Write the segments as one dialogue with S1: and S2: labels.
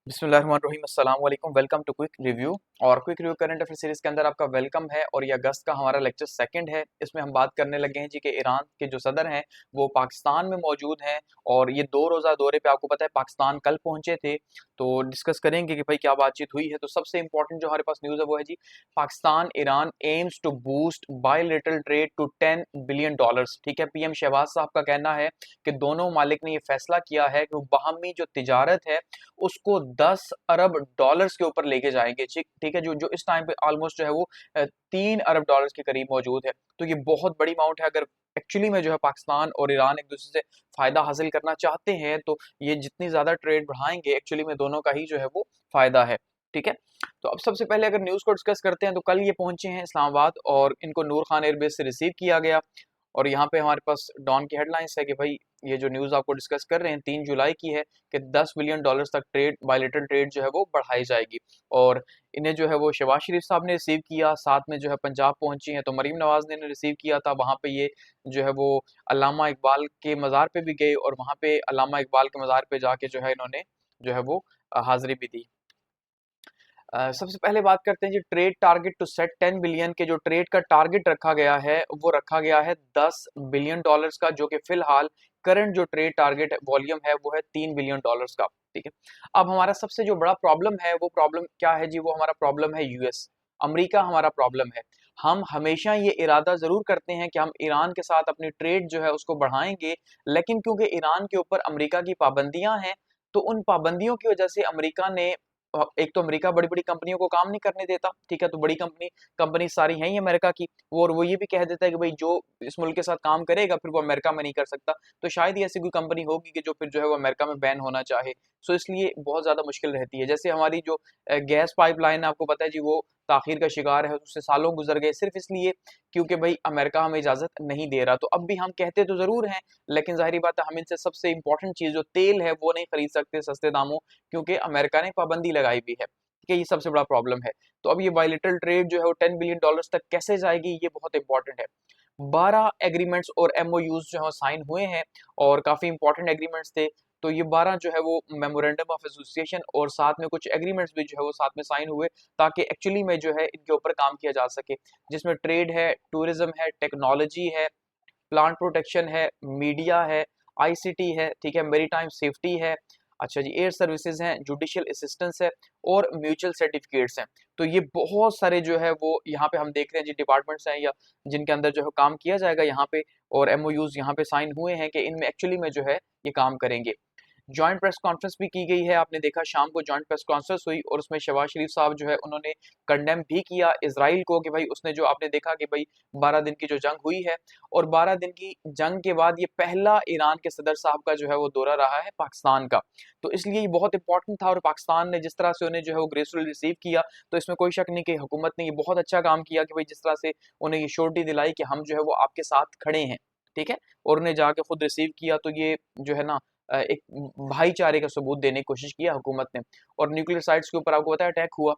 S1: बिस्मिल्लाहिर्रहमानिर्रहीम अस्सलाम वालेकुम। Welcome to quick review. और quick review current affair series के अंदर आपका वेलकम है और ये अगस्त का हमारा लेक्चर सेकंड है। इसमें हम बात करने लगे हैं जी कि ईरान के जो सदर हैं वो पाकिस्तान में मौजूद हैं और ये 2 रोज़ा दौरे पे आपको पता है पाकिस्तान कल पहुंचे थे। तो डिस्कस करेंगे कि भाई क्या बातचीत हुई है। तो सबसे इंपॉर्टेंट जो हमारे पास न्यूज़ है वो है जी Pakistan Iran aims to boost bilateral trade to $10 billion. ठीक है, पीएम शहबाज साहब का कहना है कि दोनों मालिक ने ये फैसला किया है कि वो बाहमी जो तिजारत है उसको 10 अरब डॉलर्स के ऊपर लेके जाएंगे। ठीक है, जो जो इस टाइम पे ऑलमोस्ट जो है वो 3 अरब डॉलर्स के करीब मौजूद है। तो ये बहुत बड़ी अमाउंट है। अगर एक्चुअली में जो है पाकिस्तान और ईरान एक दूसरे से फायदा हासिल करना चाहते हैं तो ये जितनी ज्यादा ट्रेड बढ़ाएंगे एक्चुअली में दोनों का ही जो है वो फायदा है। ठीक है, तो अब सबसे पहले अगर न्यूज को डिस्कस करते हैं तो कल ये पहुंचे हैं इस्लामाबाद और इनको नूर खान एयरबेस से रिसीव किया गया। और यहाँ पे हमारे पास डॉन की हेडलाइंस है कि भाई ये जो न्यूज़ आपको डिस्कस कर रहे हैं 3 जुलाई की है कि $10 बिलियन तक ट्रेड बायलेटरल ट्रेड जो है वो बढ़ाई जाएगी। और इन्हें जो है वो शहबाज शरीफ साहब ने रिसीव किया, साथ में जो है पंजाब पहुंची हैं तो मरीम नवाज ने इन्हें रिसीव किया था। वहाँ पे ये जो है वो अल्लामा इकबाल के मज़ार पे भी गए और वहाँ पे अल्लामा इकबाल के मज़ार पे जाके जो है इन्होंने जो है वो हाजिरी भी दी। सबसे पहले बात करते हैं जी trade target to set 10 billion के जो ट्रेड का टारगेट रखा गया है वो रखा गया है $10 बिलियन का, जो कि फिलहाल करंट जो ट्रेड टारगेट वॉल्यूम है वो है $3 बिलियन का। ठीक है, अब हमारा सबसे जो बड़ा प्रॉब्लम है वो प्रॉब्लम क्या है जी, वो हमारा प्रॉब्लम है यूएस अमेरिका हमारा प्रॉब्लम है। हम हमेशा ये इरादा जरूर करते हैं कि हम ईरान के साथ अपनी ट्रेड जो है उसको बढ़ाएंगे, लेकिन क्योंकि ईरान के ऊपर अमेरिका की पाबंदियां हैं तो उन पाबंदियों की वजह से अमेरिका ने एक तो अमेरिका बड़ी-बड़ी कंपनियों को काम नहीं करने देता। ठीक है, तो बड़ी कंपनी सारी हैं ही अमेरिका की। और वो ये भी कह देता है कि भाई जो इस मुल्क के साथ काम करेगा फिर वो अमेरिका में नहीं कर सकता। तो शायद ही ऐसी कोई कंपनी होगी कि जो फिर जो है वो अमेरिका में बैन होना चाहे। सो इसलिए बहुत ज़्यादा मुश्किल रहती है। जैसे हमारी जो गैस पाइपलाइन है आपको पता है जी वो ताख़ीर का शिकार है, उससे सालों गुज़र गए सिर्फ़ इसलिए क्योंकि भाई अमेरिका हमें इजाज़त नहीं दे रहा। तो अब भी हम कहते तो ज़रूर हैं, लेकिन ज़ाहिर-सी बात है हम इनसे सबसे इम्पोर्टेंट चीज़ जो तेल है वो नहीं खरीद सकते सस्ते दामों, क्योंकि अमेरिका ने पाबंदी लगाई हुई है। ठीक है, ये सबसे बड़ा प्रॉब्लम है। तो अब ये बायलैटरल ट्रेड जो है वो $10 बिलियन तक कैसे जाएगी ये बहुत इंपॉर्टेंट है। 12 एग्रीमेंट्स और एमओयूज जो है साइन हुए हैं और काफी इंपॉर्टेंट एग्रीमेंट्स थे। तो ये 12 जो है वो मेमोरेंडम ऑफ एसोसिएशन और साथ में कुछ एग्रीमेंट्स भी जो है वो साथ में साइन हुए ताकि एक्चुअली में जो है इनके ऊपर काम किया जा सके, जिसमें ट्रेड है, टूरिज्म है, टेक्नोलॉजी है, प्लांट प्रोटेक्शन है, मीडिया है, आईसीटी है, ठीक है, मेरीटाइम सेफ्टी है, अच्छा जी, एयर सर्विसेज हैं, जुडिशियल असिस्टेंस है और म्यूचुअल सर्टिफिकेट्स हैं। तो ये बहुत सारे जो है वो यहाँ पे हम देख रहे हैं जी डिपार्टमेंट्स हैं या जिनके अंदर जो है काम किया जाएगा यहाँ पे, और एमओयूज यहाँ पे साइन हुए हैं कि इनमें एक्चुअली में जो है ये काम करेंगे। जॉइंट प्रेस कॉन्फ्रेंस भी की गई है, आपने देखा शाम को जॉइंट प्रेस कॉन्फ्रेंस हुई और उसमें शहबाज शरीफ साहब जो है उन्होंने कंडेम भी किया इजराइल को कि भाई उसने जो आपने देखा कि भाई 12 दिन की जो जंग हुई है और 12 दिन की जंग के बाद ये पहला ईरान के सदर साहब का जो है वो दौरा रहा है पाकिस्तान का। तो इसलिए ये बहुत इंपॉर्टेंट था और पाकिस्तान ने जिस तरह से उन्हें जो है वो ग्रेसफुल रिसीव किया तो इसमें कोई शक नहीं कि हुकूमत ने ये बहुत अच्छा काम किया कि भाई जिस तरह से उन्हें ये श्योरिटी दिलाई कि हम जो है वो आपके साथ खड़े हैं। ठीक है, और उन्हें जाके खुद रिसीव किया तो ये जो है ना एक भाईचारे का सबूत देने की कोशिश किया हुकूमत ने। और न्यूक्लियर साइट्स के ऊपर आपको पता है अटैक हुआ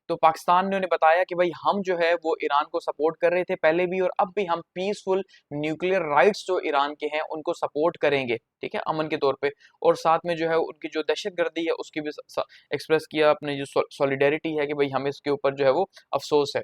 S1: तो पाकिस्तान ने उन्हें बताया कि भाई हम जो है वो ईरान को सपोर्ट कर रहे थे पहले भी और अब भी हम पीसफुल न्यूक्लियर राइट्स जो ईरान के हैं उनको सपोर्ट करेंगे। ठीक है, अमन के तौर पे। और साथ में जो है उनकी जो दहशतगर्दी है उसकी भी एक्सप्रेस किया, अपने जो सॉलिडेरिटी है कि भाई हमें इसके ऊपर जो है वो अफसोस है।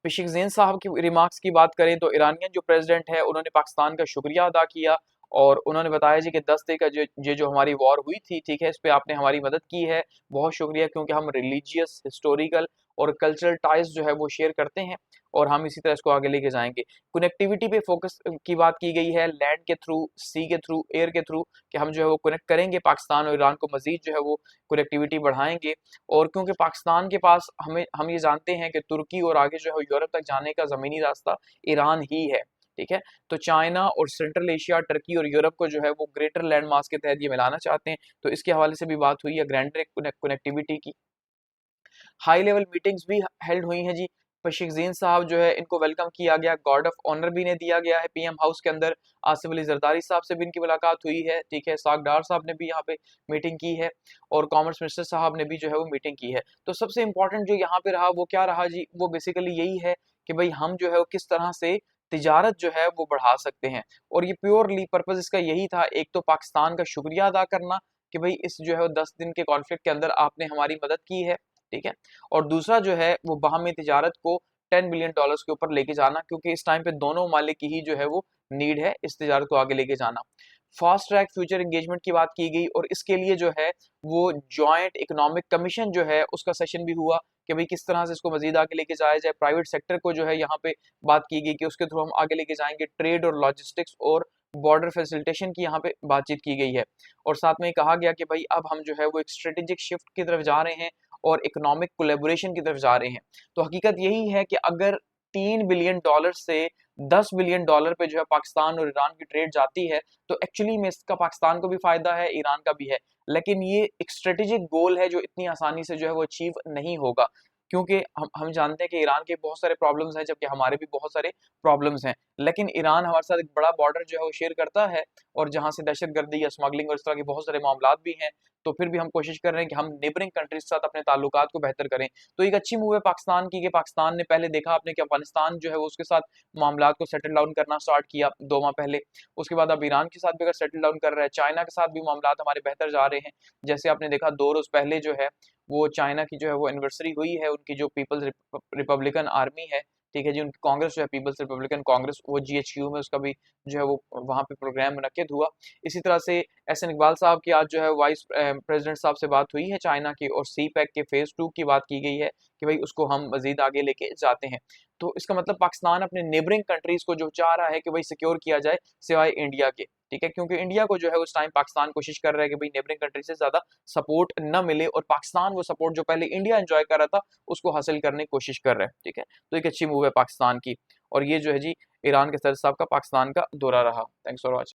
S1: पिशिकज़ेन साहब की रिमार्क्स की बात करें तो ईरानियन जो प्रेसिडेंट है उन्होंने पाकिस्तान का शुक्रिया अदा किया और उन्होंने बताया जी कि 10 दिन का जो हमारी वॉर हुई थी, ठीक है, इस पे आपने हमारी मदद की है, बहुत शुक्रिया, क्योंकि हम रिलीजियस, हिस्टोरिकल और कल्चरल टाइज जो है वो शेयर करते हैं और हम इसी तरह इसको आगे लेके जाएंगे। कनेक्टिविटी पे फोकस की बात की गई है, लैंड के थ्रू, सी के थ्रू, एयर के थ्रू, कि हम जो है वो कनेक्ट करेंगे पाकिस्तान और ईरान को, मजीद जो है वो कनेक्टिविटी बढ़ाएंगे। और क्योंकि पाकिस्तान के पास हम ये जानते हैं कि तुर्की और आगे जो है यूरोप तक जाने का ज़मीनी रास्ता ईरान ही है। ठीक है, तो चाइना और सेंट्रल एशिया, टर्की और यूरोप को जो है वो ग्रेटर लैंड मास के तहत ये मिलाना चाहते हैं। तो इसके हवाले से भी बात हुई है, ग्रैंडर कनेक्टिविटी की। हाई लेवल मीटिंग्स भी हेल्ड हुई हैं जी। पशिकजीन साहब जो है इनको वेलकम किया गया, गार्ड ऑफ ऑनर भी इन्हें दिया गया है पीएम हाउस के अंदर। आसिफ अली जरदारी साहब से भी इनकी मुलाकात हुई है। ठीक है, साग डार साहब ने भी यहाँ पे मीटिंग की है और कॉमर्स मिनिस्टर साहब ने भी जो है वो मीटिंग की है। तो सबसे इंपॉर्टेंट जो यहाँ पे रहा वो क्या रहा जी, वो बेसिकली यही है कि भाई हम जो है वो किस तरह से तिजारत जो है वो बढ़ा सकते हैं। और ये प्योरली पर्पज इसका यही था, एक तो पाकिस्तान का शुक्रिया अदा करना कि भाई इस जो है वो 10 दिन के कॉन्फ्लिक्ट के अंदर आपने हमारी मदद की है, ठीक है। और दूसरा जो है वो बाहमी तिजारत को $10 बिलियन के ऊपर लेके जाना, क्योंकि इस टाइम पे दोनों मालिक की ही जो है वो नीड है इस तिजारत को आगे लेके जाना। फास्ट ट्रैक फ्यूचर एंगेजमेंट की बात की गई और इसके लिए जो है वो जॉइंट इकोनॉमिक कमीशन जो है उसका सेशन भी हुआ कि भाई किस तरह से इसको मजीद आगे लेके जाया जाए। प्राइवेट सेक्टर को जो है यहाँ पे बात की गई कि उसके थ्रू हम आगे लेके जाएंगे। ट्रेड और लॉजिस्टिक्स और बॉर्डर फैसिलिटेशन की यहाँ पे बातचीत की गई है। और साथ में कहा गया कि भाई अब हम जो है वो एक स्ट्रेटेजिक शिफ्ट की तरफ जा रहे हैं और इकोनॉमिक कोलेबोरेशन की तरफ जा रहे हैं। तो हकीकत यही है कि अगर $3 बिलियन से $10 बिलियन पे जो है पाकिस्तान और ईरान की ट्रेड जाती है, तो एक्चुअली में इसका पाकिस्तान को भी फायदा है, ईरान का भी है। लेकिन ये एक स्ट्रेटेजिक गोल है जो इतनी आसानी से जो है वो अचीव नहीं होगा, क्योंकि हम जानते हैं कि ईरान के बहुत सारे प्रॉब्लम्स हैं, जबकि हमारे भी बहुत सारे प्रॉब्लम्स हैं। लेकिन ईरान हमारे साथ एक बड़ा बॉर्डर जो है वो शेयर करता है, और जहाँ से दहशतगर्दी या स्मगलिंग और इस तरह के बहुत सारे मामलात भी हैं। तो फिर भी हम कोशिश कर रहे हैं कि हम नेबरिंग कंट्रीज के साथ अपने ताल्लुकात को बेहतर करें। तो एक अच्छी मूव है पाकिस्तान की कि पाकिस्तान ने पहले देखा आपने कि अफगानिस्तान जो है वो उसके साथ मामलात को सेटल डाउन करना स्टार्ट किया 2 माह पहले। उसके बाद अब ईरान के साथ भी अगर सेटल डाउन कर रहा है, चाइना के साथ भी मामलात हमारे बेहतर जा रहे हैं। जैसे आपने देखा 2 रोज पहले जो है वो चाइना की जो है वो एनिवर्सरी हुई है, उनकी जो पीपल्स रिपब्लिकन आर्मी है, ठीक है जी, उनकी कांग्रेस जो है पीपल्स रिपब्लिकन कांग्रेस, वो जीएचक्यू में उसका भी जो है वो वहाँ पे प्रोग्राम मुनक्किद हुआ। इसी तरह से एहसन इकबाल साहब की आज जो है वाइस प्रेसिडेंट साहब से बात हुई है चाइना की, और सी पैक के फेज 2 की बात की गई है कि भाई उसको हम मजीद आगे लेके जाते हैं। तो इसका मतलब पाकिस्तान अपने नेबरिंग कंट्रीज को जो चाह रहा है कि भाई सिक्योर किया जाए सिवाय इंडिया के, ठीक है, क्योंकि इंडिया को जो है उस टाइम पाकिस्तान कोशिश कर रहा है कि भाई नेबरिंग कंट्री से ज्यादा सपोर्ट न मिले, और पाकिस्तान वो सपोर्ट जो पहले इंडिया एंजॉय कर रहा था उसको हासिल करने की कोशिश कर रहा है, ठीक है। तो एक अच्छी मूव है पाकिस्तान की। और ये जो है जी ईरान के सदर साहब का पाकिस्तान का दौरा रहा। Thanks for watching.